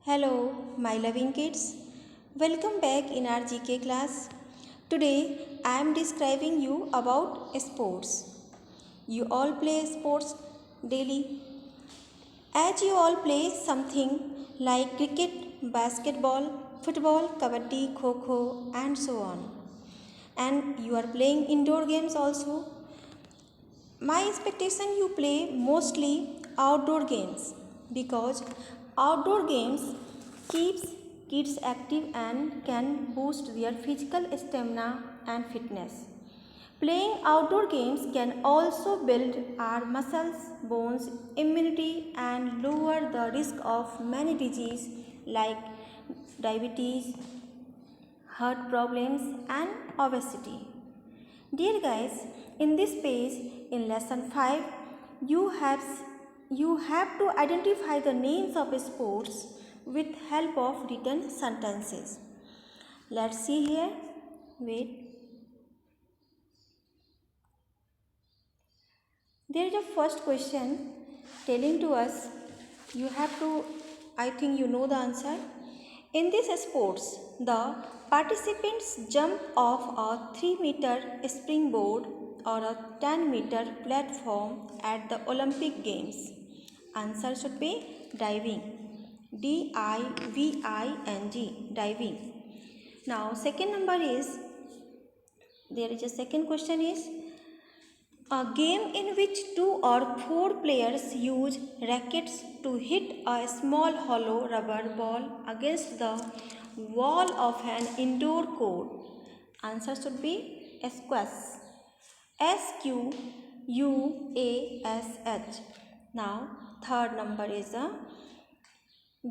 Hello, my loving kids. Welcome back in our GK class. Today I am describing you about sports. You all play sports daily. As you all play something like cricket, basketball, football, kabaddi, kho and so on. And you are playing indoor games also. My expectation you play mostly outdoor games because outdoor games keeps kids active and can boost their physical stamina and fitness. Playing outdoor games can also build our muscles, bones, immunity and lower the risk of many diseases like diabetes, heart problems and obesity. Dear guys, in this page in lesson 5, you have you have to identify the names of sports with help of written sentences. Let's see here. Wait. There is a first question telling to us you have to I think you know the answer. In this sports, the participants jump off a 3-meter springboard or a 10-meter platform at the Olympic Games. Answer should be diving. D-I-V-I-N-G, diving. Now, second number is, there is a second question is, a game in which 2 or 4 players use rackets to hit a small hollow rubber ball against the wall of an indoor court. Answer should be squash. Squash. Now, third number is a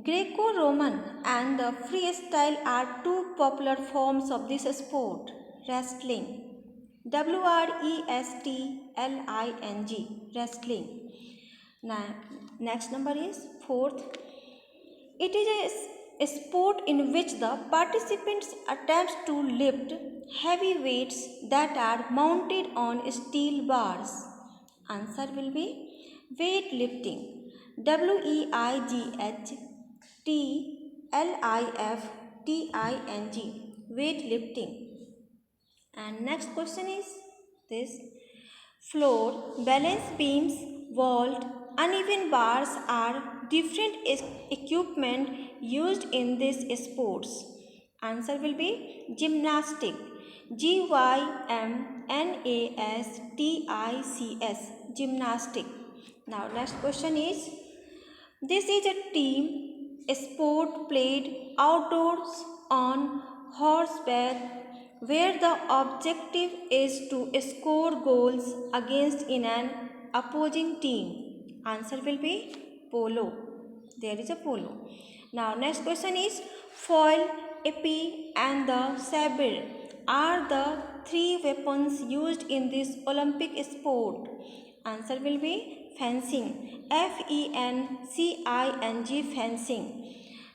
Greco-Roman and the freestyle are two popular forms of this sport. Wrestling. Wrestling. Wrestling. Now, next number is fourth. It is a sport in which the participants attempt to lift heavy weights that are mounted on steel bars. Answer will be weightlifting. Weightlifting. Weightlifting. And next question is this. Floor, balance beams, vault, uneven bars are different equipment used in these sports. Answer will be gymnastic. Gymnastics. Gymnastic. Now next question is, this is a team sport played outdoors on horseback where the objective is to score goals against in an opposing team. Answer will be polo. There is a polo. Now next question is, foil, épée and the sabre are the 3 weapons used in this Olympic sport. Answer will be fencing. Fencing. Fencing.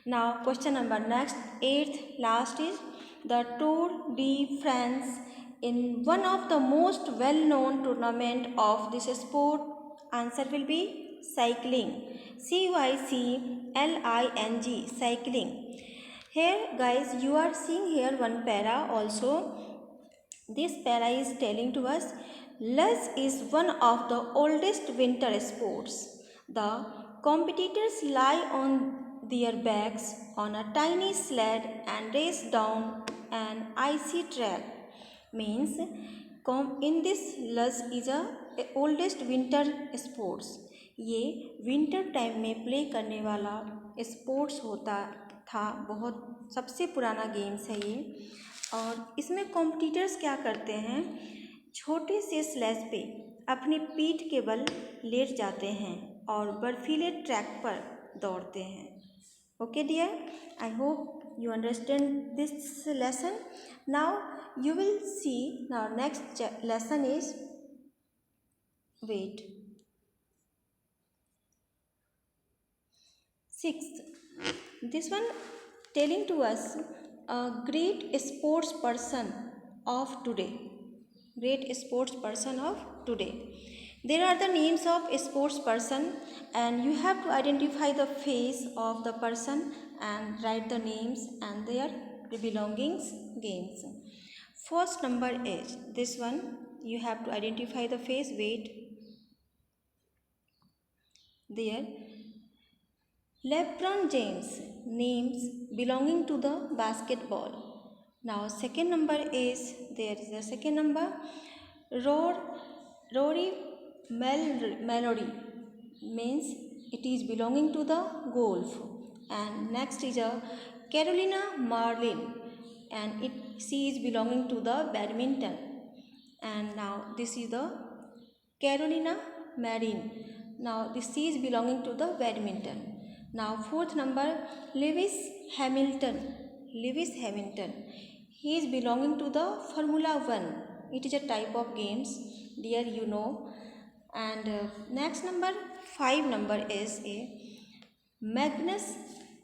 Now question number next, 8th last is the Tour de France in one of the most well-known tournament of this sport. Answer will be cycling. Cycling. Cycling. Here guys, you are seeing here one para also. This para is telling to us, luge is one of the oldest winter sports. The competitors lie on their backs on a tiny sled and race down an icy track. Means in this luge is a oldest winter sports. ये winter time में play करने वाला sports होता था, बहुत सबसे पुराना games है ये। और इसमें कॉम्पिटिटर्स क्या करते हैं, छोटे से स्लेज पे अपनी पीठ के बल लेट जाते हैं और बर्फीले ट्रैक पर दौड़ते हैं। Okay dear, I hope you understand this lesson. Now you will see our next lesson is, wait, 6th. This one telling to us a great sports person of today. Great sports person of today. There are the names of a sports person, and you have to identify the face of the person and write the names and their belongings games. First number is this one. You have to identify the face. Wait. There. LeBron James, names belonging to the basketball. Now second number is, there is a second number, Rory Melody, means it is belonging to the golf. And next is a Carolina Marlin, and she is belonging to the badminton. And now this is the Carolina Marin. Now this C is belonging to the badminton. Now fourth number, Lewis Hamilton. Lewis Hamilton. He is belonging to the Formula 1. It is a type of games. Dear, you know. And next number, 5 number is a Magnus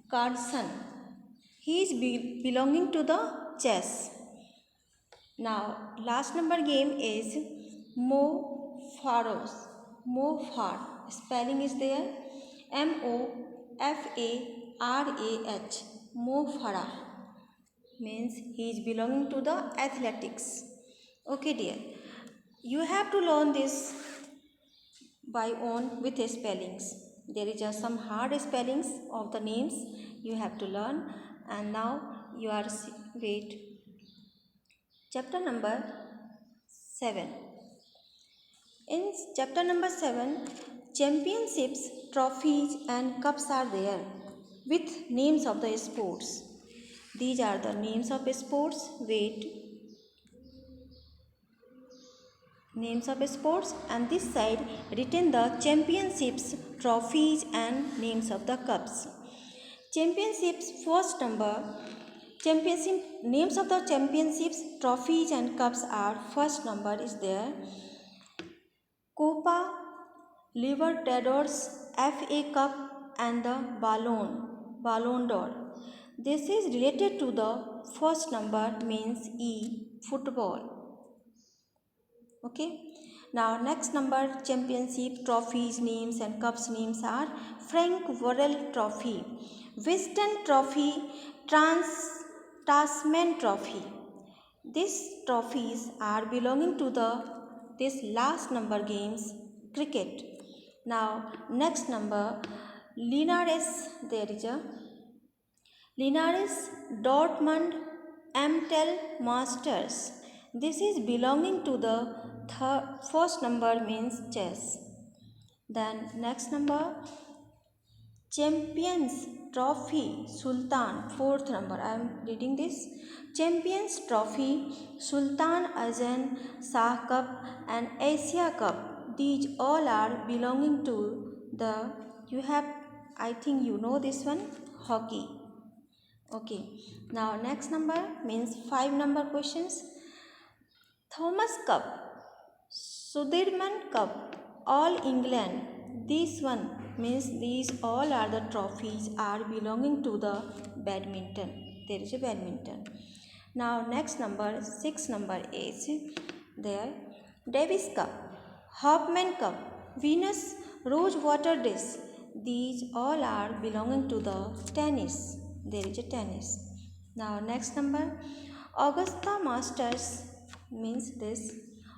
Carlsen. He is belonging to the chess. Now last number game is Mo Farah. Mo Farah. Spelling is there. Mofarah. Mo Farah. Means he is belonging to the athletics. Okay dear. You have to learn this by own with spellings. There is some hard spellings of the names you have to learn. And now you are, wait. Chapter number 7. In chapter number 7, championships, trophies and cups are there with names of the sports. These are the names of sports. Wait. Names of sports, and this side written the championships, trophies and names of the cups. Championships, first number. Championship, names of the championships, trophies and cups are, first number is there. Copa Libertadores, FA Cup and the Ballon d'Or. This is related to the first number, means E, football. Okay. Now next number, championship, trophies, names and cups names are Frank Worrell Trophy, Winston Trophy, Tasman Trophy. These trophies are belonging to this last number games, cricket. Now next number, Linares, there is a Linares Dortmund Amstel Masters. This is belonging to the first number, means chess. Then next number, Champions Trophy Sultan, fourth number. I am reading this. Champions Trophy, Sultan Azam Shah Cup and Asia Cup. These all are belonging to the, you have, I think you know this one, hockey. Okay. Now next number, means 5 number questions. Thomas Cup, Sudirman Cup, All England. This one, means these all are the trophies are belonging to the badminton. There is a badminton. Now next number, 6 number is there. Davis Cup, Hopman Cup, Venus Rosewater Disc. These all are belonging to the tennis. There is a tennis. Now next number, Augusta Masters, means this.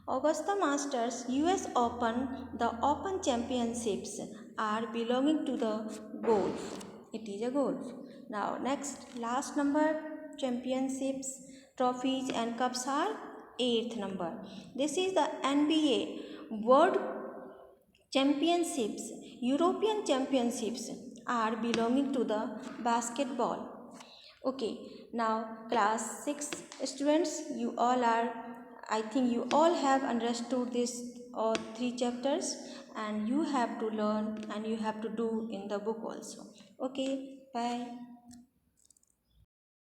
Augusta Masters, US Open, the Open Championships are belonging to the golf. It is a golf. Now next, last number, championships, trophies and cups are 8th number. This is the NBA World Championships, European Championships are belonging to the basketball. Okay, now class 6 students, you all are, I think you all have understood this 3 chapters, and you have to learn and you have to do in the book also. Okay, bye.